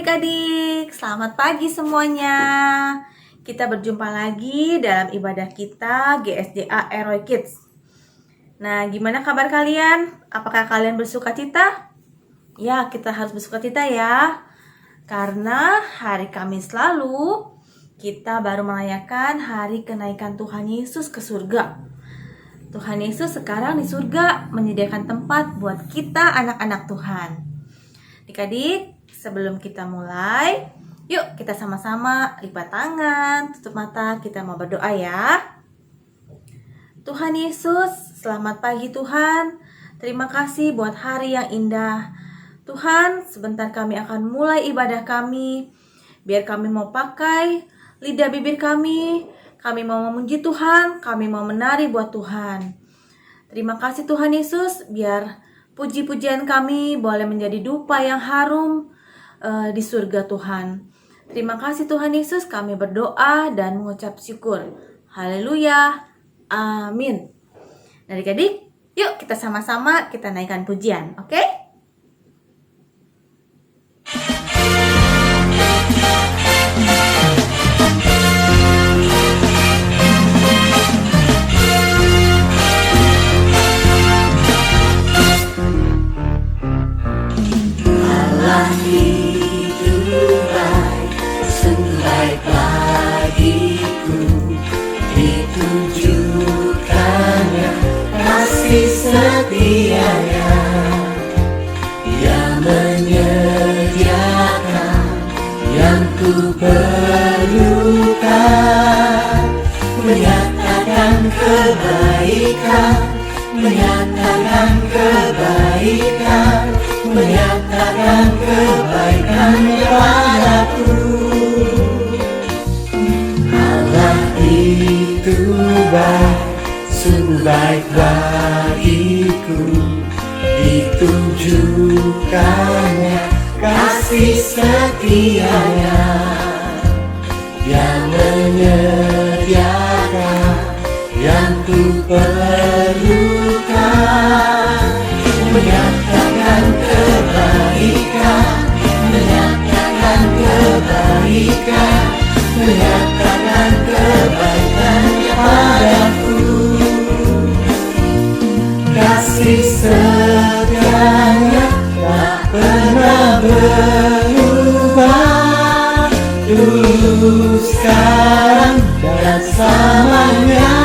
adik-adik, selamat pagi semuanya. Kita berjumpa lagi dalam ibadah kita GSDA Eroy Kids. Nah, gimana kabar kalian? Apakah kalian bersukacita? Ya, kita harus bersukacita ya. Karena hari Kamis lalu kita baru merayakan hari kenaikan Tuhan Yesus ke surga. Tuhan Yesus sekarang di surga menyediakan tempat buat kita anak-anak Tuhan. Adik-adik, sebelum kita mulai, yuk kita sama-sama lipat tangan, tutup mata, kita mau berdoa ya. Tuhan Yesus, selamat pagi Tuhan. Terima kasih buat hari yang indah. Tuhan, sebentar kami akan mulai ibadah kami. Biar kami mau pakai lidah bibir kami mau memuji Tuhan, kami mau menari buat Tuhan. Terima kasih Tuhan Yesus, biar puji-pujian kami boleh menjadi dupa yang harum di surga Tuhan. Terima kasih Tuhan Yesus, kami berdoa dan mengucap syukur. Haleluya, amin. Nah adik-adik, yuk kita sama-sama kita naikkan pujian, oke? Setianya yang menyediakan yang ku perlukan, menyatakan kebaikan, menyatakan kebaikan, menyatakan kebaikan padaku. Allah itu baik, sungguh baik bagiku, ditujukannya kasih setianya yang menyediakan yang ku perlukan, menyatakan kebaikan, menyatakan kebaikan, menyatakan kebaikan padaku. Kasih setianya tak pernah berubah, dulu, sekarang, dan selamanya.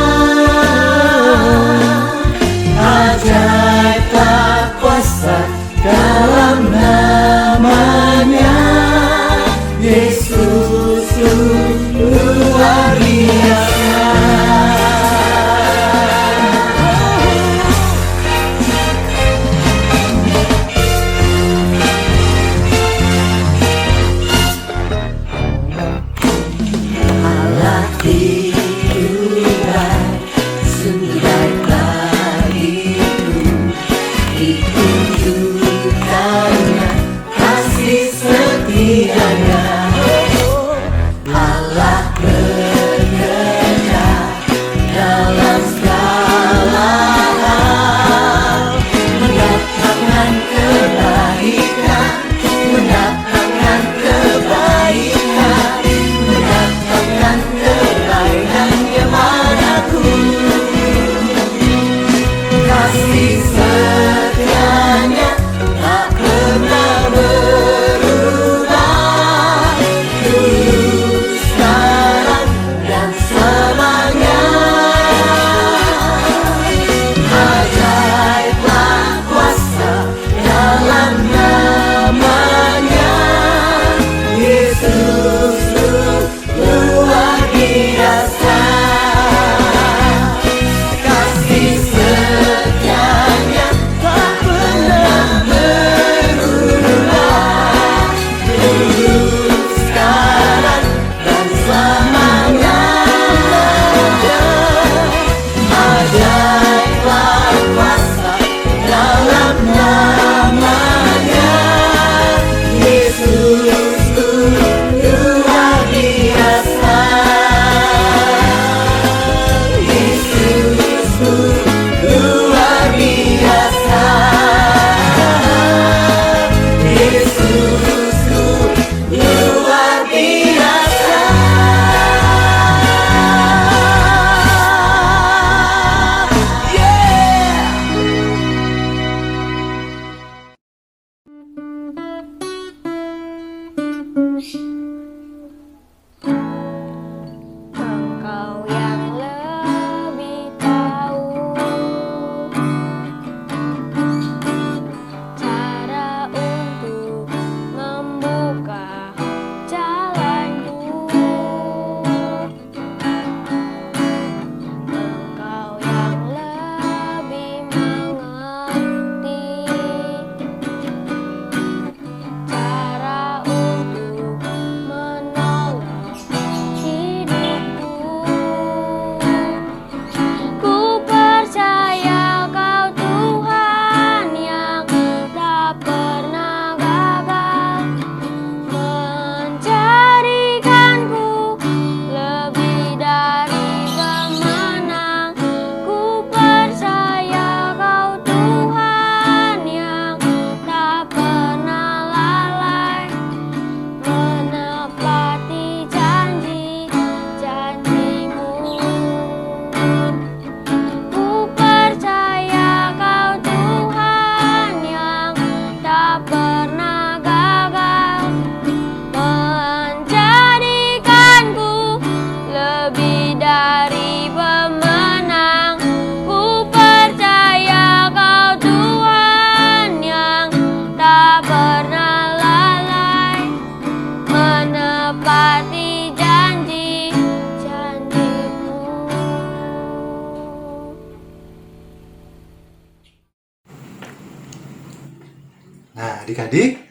Adik-adik,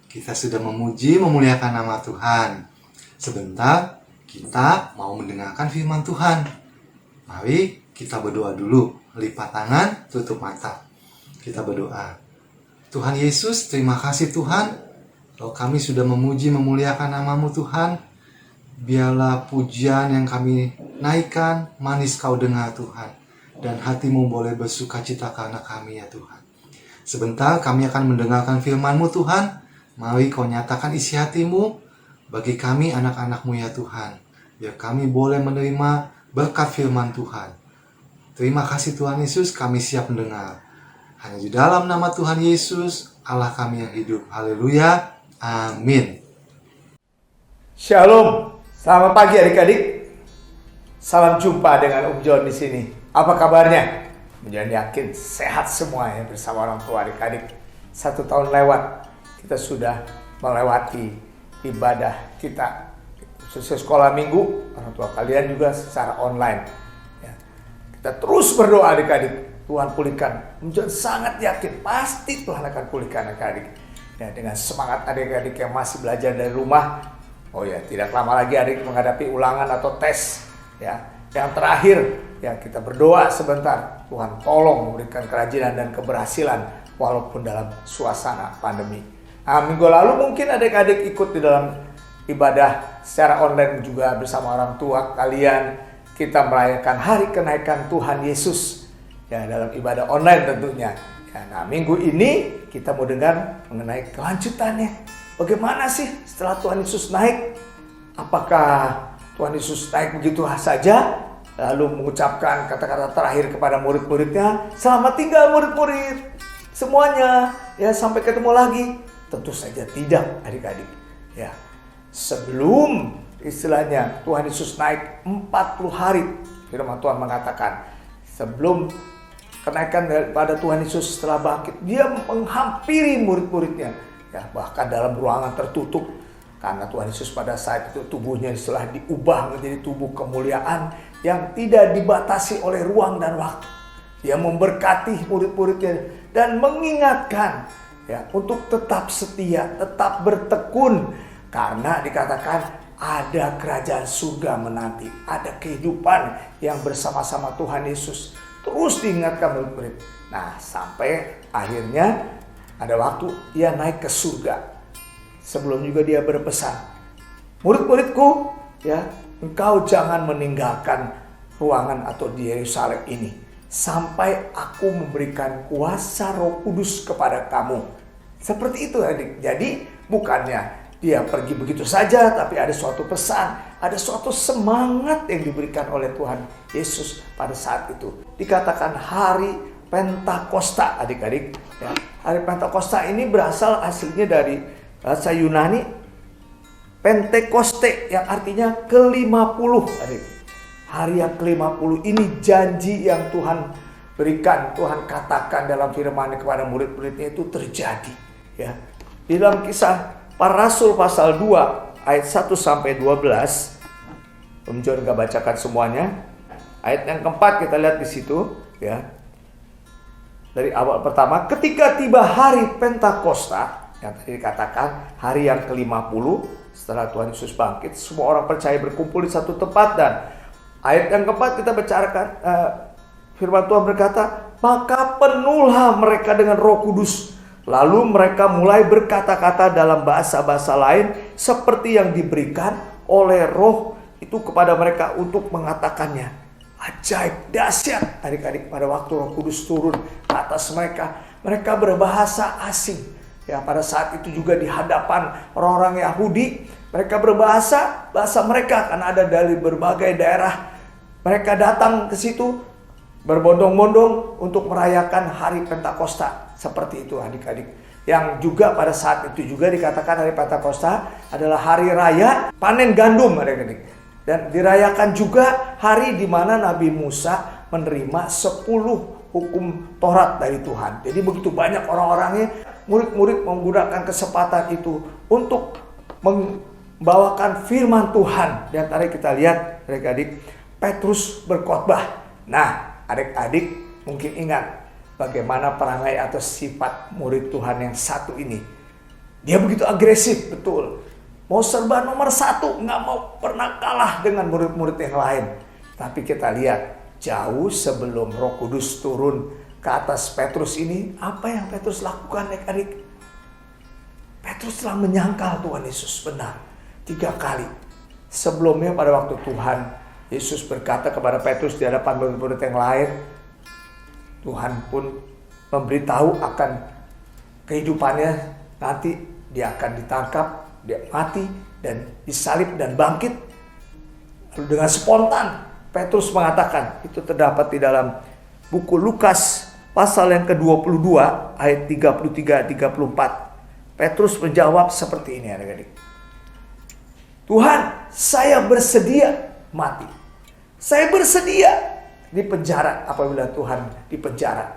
kita sudah memuji memuliakan nama Tuhan. Sebentar kita mau mendengarkan firman Tuhan. Mari kita berdoa dulu. Lipat tangan, tutup mata. Kita berdoa. Tuhan Yesus, terima kasih Tuhan. Kalau kami sudah memuji memuliakan nama-Mu Tuhan, biarlah pujian yang kami naikkan manis Kau dengar Tuhan. Dan hati-Mu boleh bersuka cita karena kami ya Tuhan. Sebentar kami akan mendengarkan firman-Mu Tuhan. Mari Kau nyatakan isi hati-Mu bagi kami anak-anak-Mu ya Tuhan. Biar kami boleh menerima berkat firman Tuhan. Terima kasih Tuhan Yesus, kami siap mendengar. Hanya di dalam nama Tuhan Yesus, Allah kami yang hidup. Haleluya. Amin. Shalom. Selamat pagi adik-adik. Salam jumpa dengan Om John di sini. Apa kabarnya? Menjadi yakin sehat semua ya bersama orang tua adik-adik. 1 tahun lewat, kita sudah melewati ibadah kita. Khususnya sekolah minggu, orang tua kalian juga secara online. Ya. Kita terus berdoa adik-adik. Tuhan pulihkan. Om John sangat yakin pasti Tuhan akan pulihkan adik-adik. Ya, dengan semangat adik-adik yang masih belajar dari rumah. Oh ya, tidak lama lagi adik menghadapi ulangan atau tes. Ya, yang terakhir ya kita berdoa sebentar. Tuhan tolong memberikan kerajinan dan keberhasilan walaupun dalam suasana pandemi. Nah, minggu lalu mungkin adik-adik ikut di dalam ibadah secara online juga bersama orang tua kalian. Kita merayakan hari kenaikan Tuhan Yesus. Ya, dalam ibadah online tentunya. Ya, nah, minggu ini kita mau dengar mengenai kelanjutannya. Bagaimana sih setelah Tuhan Yesus naik? Apakah Tuhan Yesus naik begitu saja? Lalu mengucapkan kata-kata terakhir kepada murid-muridnya, selamat tinggal murid-murid semuanya, ya sampai ketemu lagi. Tentu saja tidak adik-adik. Ya, sebelum istilahnya Tuhan Yesus naik 40 hari, firman Tuhan mengatakan, sebelum kenaikan daripada Tuhan Yesus setelah bangkit, dia menghampiri murid-muridnya, ya bahkan dalam ruangan tertutup, karena Tuhan Yesus pada saat itu tubuhnya setelah diubah menjadi tubuh kemuliaan yang tidak dibatasi oleh ruang dan waktu. Dia memberkati murid-muridnya dan mengingatkan ya untuk tetap setia, tetap bertekun, karena dikatakan ada kerajaan surga menanti, ada kehidupan yang bersama-sama Tuhan Yesus. Terus diingatkan murid-murid. Nah, sampai akhirnya ada waktu ia naik ke surga. Sebelum juga dia berpesan, murid-muridku, ya, engkau jangan meninggalkan ruangan atau di Yerusalem ini sampai aku memberikan kuasa Roh Kudus kepada kamu. Seperti itu, adik. Jadi bukannya dia pergi begitu saja, tapi ada suatu pesan, ada suatu semangat yang diberikan oleh Tuhan Yesus pada saat itu. Dikatakan hari Pentakosta, adik-adik. Ya, hari Pentakosta ini berasal aslinya dari bahasa Yunani Pentekoste, yang artinya ke-50, adik. Hari yang ke-50 ini janji yang Tuhan berikan, Tuhan katakan dalam firman-Nya kepada murid-muridnya itu terjadi. Ya, di dalam Kisah Para Rasul pasal 2 ayat 1 sampai 12. Om John gak bacakan semuanya. Ayat yang keempat kita lihat di situ ya. Dari awal pertama, ketika tiba hari Pentakosta, yang tadi dikatakan hari yang ke-50 setelah Tuhan Yesus bangkit, semua orang percaya berkumpul di satu tempat. Dan ayat yang keempat kita bicarakan firman Tuhan berkata, maka penuhlah mereka dengan Roh Kudus. Lalu mereka mulai berkata-kata dalam bahasa-bahasa lain seperti yang diberikan oleh Roh itu kepada mereka untuk mengatakannya. Ajaib, dahsyat adik-adik pada waktu Roh Kudus turun ke atas mereka. Mereka berbahasa asing. Ya, pada saat itu juga di hadapan orang-orang Yahudi, mereka berbahasa bahasa mereka karena ada dari berbagai daerah. Mereka datang ke situ berbondong-bondong untuk merayakan hari Pentakosta. Seperti itu adik-adik. Yang juga pada saat itu juga dikatakan hari Pentakosta adalah hari raya panen gandum adik-adik. Dan dirayakan juga hari di mana Nabi Musa menerima 10 hukum Taurat dari Tuhan. Jadi begitu banyak orang-orangnya, murid-murid menggunakan kesempatan itu untuk membawakan firman Tuhan. Dan tadi kita lihat adik-adik, Petrus berkhotbah. Nah, adik-adik mungkin ingat bagaimana perangai atau sifat murid Tuhan yang satu ini. Dia begitu agresif, betul. Mau serba nomor satu, nggak mau pernah kalah dengan murid-murid yang lain. Tapi kita lihat, jauh sebelum Roh Kudus turun ke atas Petrus ini, apa yang Petrus lakukan, adik-adik? Petrus telah menyangkal Tuhan Yesus benar 3 kali. Sebelumnya pada waktu Tuhan Yesus berkata kepada Petrus di hadapan murid-murid yang lain, Tuhan pun memberitahu akan kehidupannya, nanti dia akan ditangkap, dia mati dan disalib dan bangkit. Lalu dengan spontan Petrus mengatakan, itu terdapat di dalam buku Lukas pasal yang ke-22 ayat 33-34. Petrus menjawab seperti ini, adik-adik. Tuhan, saya bersedia mati. Saya bersedia di penjara apabila Tuhan di penjara.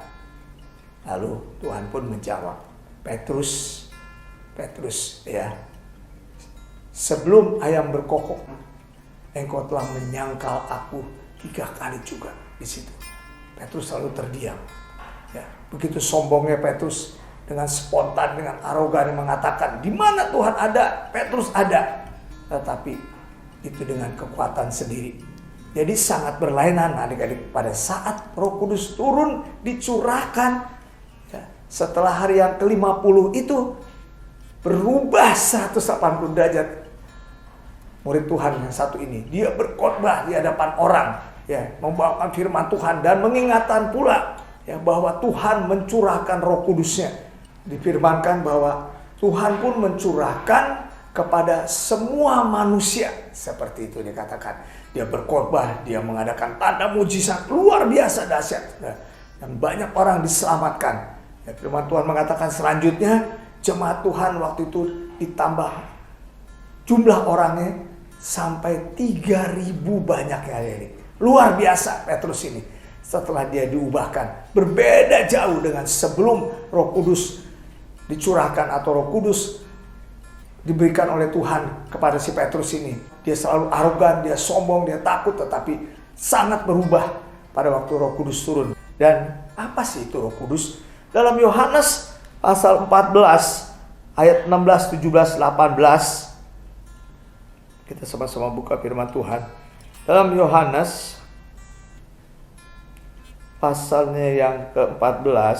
Lalu Tuhan pun menjawab, Petrus, ya, sebelum ayam berkokok, engkau telah menyangkal aku 3 kali juga di situ. Petrus selalu terdiam. Ya, begitu sombongnya Petrus, dengan spontan, dengan arogan mengatakan, di mana Tuhan ada, Petrus ada. Tetapi itu dengan kekuatan sendiri. Jadi sangat berlainan, adik-adik, pada saat Roh Kudus turun dicurahkan, ya, setelah hari yang ke-50 itu berubah 180 derajat. Murid Tuhan yang satu ini, dia berkhotbah di hadapan orang, ya, membawakan firman Tuhan dan mengingatkan pula, ya, bahwa Tuhan mencurahkan Roh Kudusnya. Difirmankan bahwa Tuhan pun mencurahkan kepada semua manusia. Seperti itu dikatakan. Dia berkhotbah, dia mengadakan tanda mujizat luar biasa dahsyat. Dan banyak orang diselamatkan. Ya, firman Tuhan mengatakan selanjutnya, jemaat Tuhan waktu itu ditambah jumlah orangnya sampai 3.000 banyaknya. Luar biasa Petrus ini. Setelah dia diubahkan, berbeda jauh dengan sebelum Roh Kudus dicurahkan atau Roh Kudus diberikan oleh Tuhan kepada si Petrus ini. Dia selalu arogan, dia sombong, dia takut, tetapi sangat berubah pada waktu Roh Kudus turun. Dan apa sih itu Roh Kudus? Dalam Yohanes pasal 14 ayat 16, 17, 18, kita sama-sama buka firman Tuhan. Dalam Yohanes pasalnya yang ke-14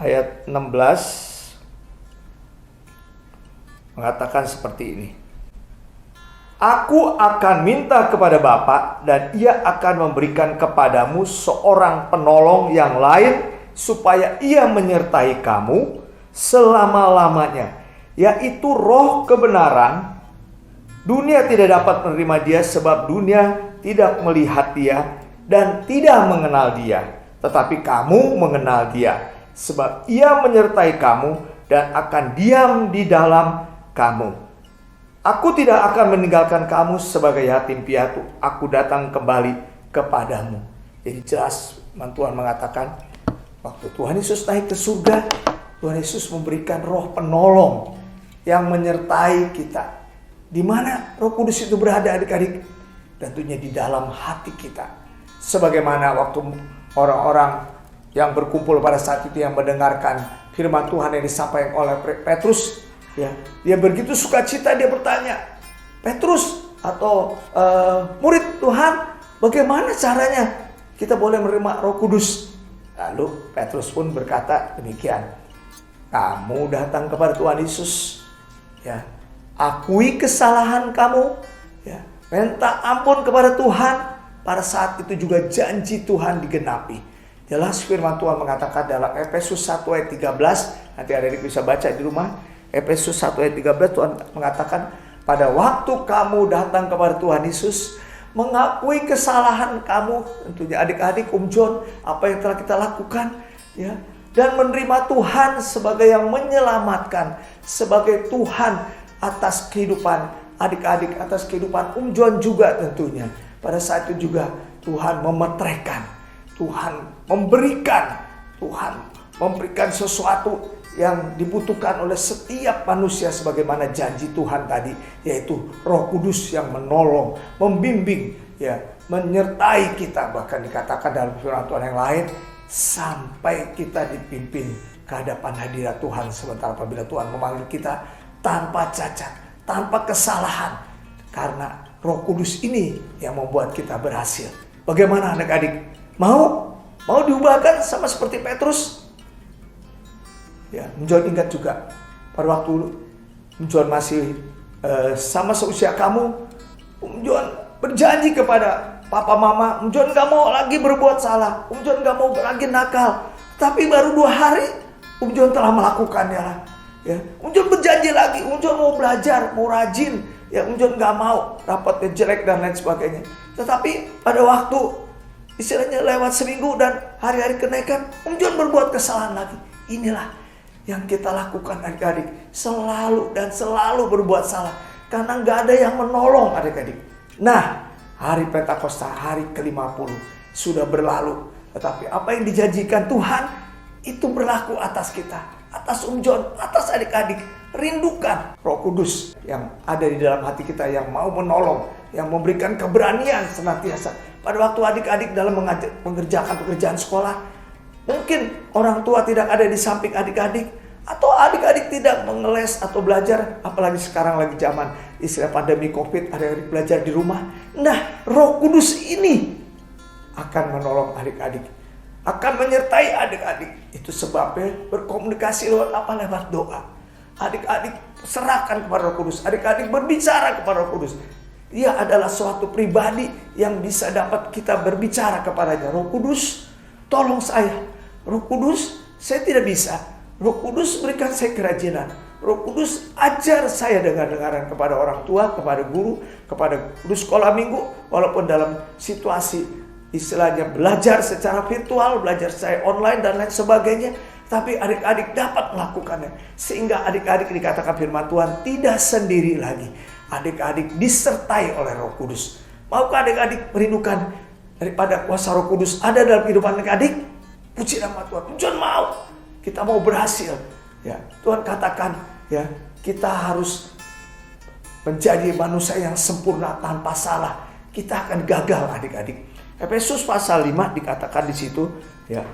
ayat 16 mengatakan seperti ini. Aku akan minta kepada Bapa dan ia akan memberikan kepadamu seorang penolong yang lain supaya ia menyertai kamu selama-lamanya, yaitu Roh kebenaran. Dunia tidak dapat menerima dia sebab dunia tidak melihat dia dan tidak mengenal dia. Tetapi kamu mengenal dia, sebab ia menyertai kamu dan akan diam di dalam kamu. Aku tidak akan meninggalkan kamu sebagai yatim piatu. Aku datang kembali kepadamu. Jadi jelas Tuhan mengatakan, waktu Tuhan Yesus naik ke surga, Tuhan Yesus memberikan Roh penolong yang menyertai kita. Di mana Roh Kudus itu berada, adik-adik? Tentunya di dalam hati kita. Sebagaimana waktu orang-orang yang berkumpul pada saat itu yang mendengarkan firman Tuhan yang disampaikan oleh Petrus, ya, dia begitu sukacita, dia bertanya, Petrus atau murid Tuhan, bagaimana caranya kita boleh menerima Roh Kudus? Lalu Petrus pun berkata demikian, kamu datang kepada Tuhan Yesus, ya, akui kesalahan kamu, ya, minta ampun kepada Tuhan. Pada saat itu juga janji Tuhan digenapi. Jelas firman Tuhan mengatakan dalam Efesus 1 ayat 13, nanti adik-adik bisa baca di rumah. Efesus 1 ayat 13, Tuhan mengatakan, pada waktu kamu datang kepada Tuhan Yesus, mengakui kesalahan kamu, tentunya adik-adik, John, apa yang telah kita lakukan, ya, dan menerima Tuhan sebagai yang menyelamatkan, sebagai Tuhan atas kehidupan adik-adik, atas kehidupan John juga tentunya. Pada saat itu juga Tuhan memeteraikan, Tuhan memberikan sesuatu yang dibutuhkan oleh setiap manusia sebagaimana janji Tuhan tadi, yaitu Roh Kudus yang menolong, membimbing, ya, menyertai kita. Bahkan dikatakan dalam firman Tuhan yang lain, sampai kita dipimpin kehadapan hadirat Tuhan. Sementara apabila Tuhan memanggil kita tanpa cacat, tanpa kesalahan. Karena Roh Kudus ini yang membuat kita berhasil. Bagaimana adik-adik? Mau diubahkan sama seperti Petrus? Ya, John ingat juga pada waktu John masih sama seusia kamu, John berjanji kepada papa mama, John gak mau lagi berbuat salah, John gak mau lagi nakal. Tapi baru 2 hari, John telah melakukannya lah. Ya, John berjanji lagi, John mau belajar, mau rajin. Ya, John gak mau rapatnya jelek dan lain sebagainya. Tetapi pada waktu istilahnya lewat seminggu dan hari-hari kenaikan, John berbuat kesalahan lagi. Inilah yang kita lakukan adik-adik, selalu dan selalu berbuat salah karena gak ada yang menolong adik-adik. Nah, hari Pentakosta, hari ke-50 sudah berlalu, tetapi apa yang dijanjikan Tuhan itu berlaku atas kita, atas John, atas adik-adik. Rindukan Roh Kudus yang ada di dalam hati kita, yang mau menolong, yang memberikan keberanian senantiasa. Pada waktu adik-adik dalam mengerjakan pekerjaan sekolah, mungkin orang tua tidak ada di samping adik-adik, atau adik-adik tidak mengeles atau belajar, apalagi sekarang lagi zaman istilah pandemi COVID, adik-adik belajar di rumah. Nah, Roh Kudus ini akan menolong adik-adik, akan menyertai adik-adik. Itu sebabnya berkomunikasi lewat apa? Lewat doa. Adik-adik serahkan kepada Roh Kudus, adik-adik berbicara kepada Roh Kudus. Dia adalah suatu pribadi yang bisa dapat kita berbicara kepadanya. Roh Kudus, tolong saya. Roh Kudus, saya tidak bisa. Roh Kudus, berikan saya kerajinan. Roh Kudus, ajar saya dengar-dengaran kepada orang tua, kepada guru, kepada guru sekolah minggu. Walaupun dalam situasi istilahnya belajar secara virtual, belajar secara online dan lain sebagainya. Tapi adik-adik dapat melakukannya. Sehingga adik-adik dikatakan firman Tuhan tidak sendiri lagi. Adik-adik disertai oleh Roh Kudus. Maukah adik-adik merindukan daripada kuasa Roh Kudus ada dalam kehidupan adik-adik? Puji nama Tuhan. John mau. Kita mau berhasil. Ya, Tuhan katakan, ya, kita harus menjadi manusia yang sempurna tanpa salah. Kita akan gagal adik-adik. Efesus pasal 5 dikatakan di situ, ya.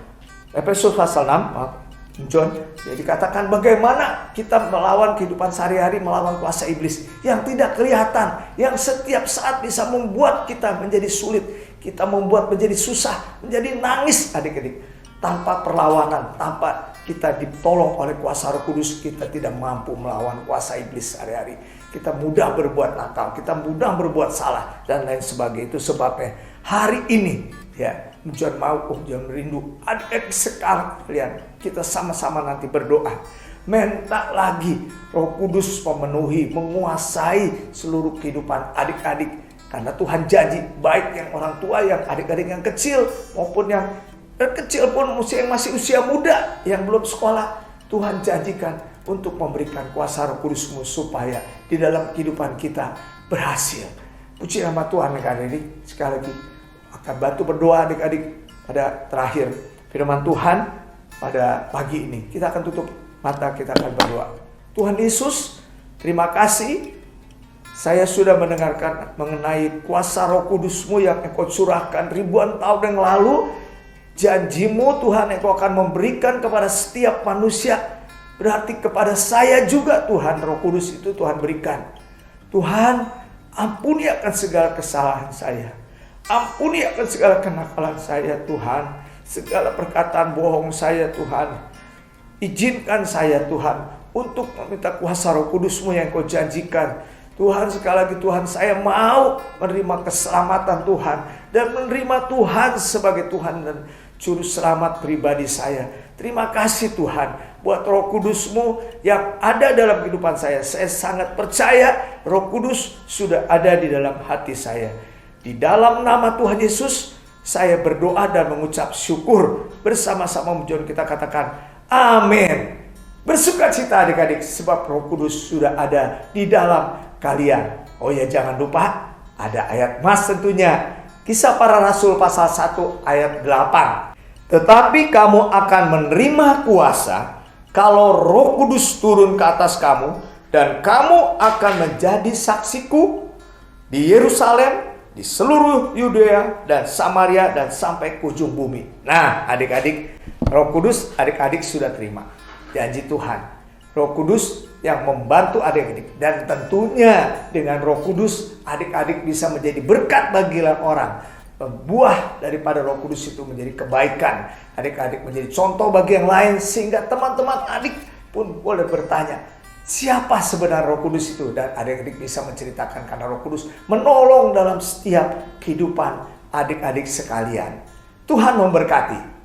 Efesus pasal 6, John, ya, dikatakan bagaimana kita melawan kehidupan sehari-hari, melawan kuasa iblis yang tidak kelihatan, yang setiap saat bisa membuat kita menjadi sulit, kita membuat menjadi susah, menjadi nangis adik-adik. Tanpa perlawanan, tanpa kita ditolong oleh kuasa Roh Kudus, kita tidak mampu melawan kuasa iblis sehari-hari. Kita mudah berbuat nakal, kita mudah berbuat salah dan lain sebagainya. Itu sebabnya hari ini, ya, John mau, John rindu adik-adik sekarang kalian, kita sama-sama nanti berdoa. Minta lagi Roh Kudus memenuhi, menguasai seluruh kehidupan adik-adik. Karena Tuhan janji, baik yang orang tua, yang adik-adik yang kecil, maupun yang kecil pun yang masih usia muda, yang belum sekolah, Tuhan janjikan untuk memberikan kuasa Roh Kudus-Mu supaya di dalam kehidupan kita berhasil. Puji nama Tuhan adik-adik. Sekali lagi akan bantu berdoa adik-adik pada terakhir firman Tuhan pada pagi ini. Kita akan tutup mata, kita akan berdoa. Tuhan Yesus, terima kasih. Saya sudah mendengarkan mengenai kuasa Roh Kudus-Mu yang Engkau curahkan ribuan tahun yang lalu. Janji-Mu Tuhan, Engkau akan memberikan kepada setiap manusia. Berarti kepada saya juga Tuhan, Roh Kudus itu Tuhan berikan. Tuhan, ampuni akan segala kesalahan saya. Ampuni akan segala kenakalan saya Tuhan. Segala perkataan bohong saya Tuhan. Izinkan saya Tuhan untuk meminta kuasa Roh Kudus-Mu yang Kau janjikan. Tuhan, sekali lagi Tuhan, saya mau menerima keselamatan Tuhan. Dan menerima Tuhan sebagai Tuhan dan Juru Selamat pribadi saya. Terima kasih Tuhan buat Roh Kudus-Mu yang ada dalam kehidupan saya. Saya sangat percaya Roh Kudus sudah ada di dalam hati saya. Di dalam nama Tuhan Yesus, saya berdoa dan mengucap syukur. Bersama-sama John kita katakan, amin. Bersukacita adik-adik, sebab Roh Kudus sudah ada di dalam kalian. Oh ya, jangan lupa ada ayat mas tentunya. Kisah Para Rasul pasal 1 ayat 8. Tetapi kamu akan menerima kuasa kalau Roh Kudus turun ke atas kamu, dan kamu akan menjadi saksiku di Yerusalem, di seluruh Yudea dan Samaria dan sampai ke ujung bumi. Nah, adik-adik, Roh Kudus adik-adik sudah terima. janji Tuhan. Roh Kudus yang membantu adik-adik. Dan tentunya dengan Roh Kudus adik-adik bisa menjadi berkat bagi orang. Buah daripada Roh Kudus itu menjadi kebaikan. Adik-adik menjadi contoh bagi yang lain. Sehingga teman-teman adik pun boleh bertanya, siapa sebenarnya Roh Kudus itu? Dan adik-adik bisa menceritakan karena Roh Kudus menolong dalam setiap kehidupan adik-adik sekalian. Tuhan memberkati.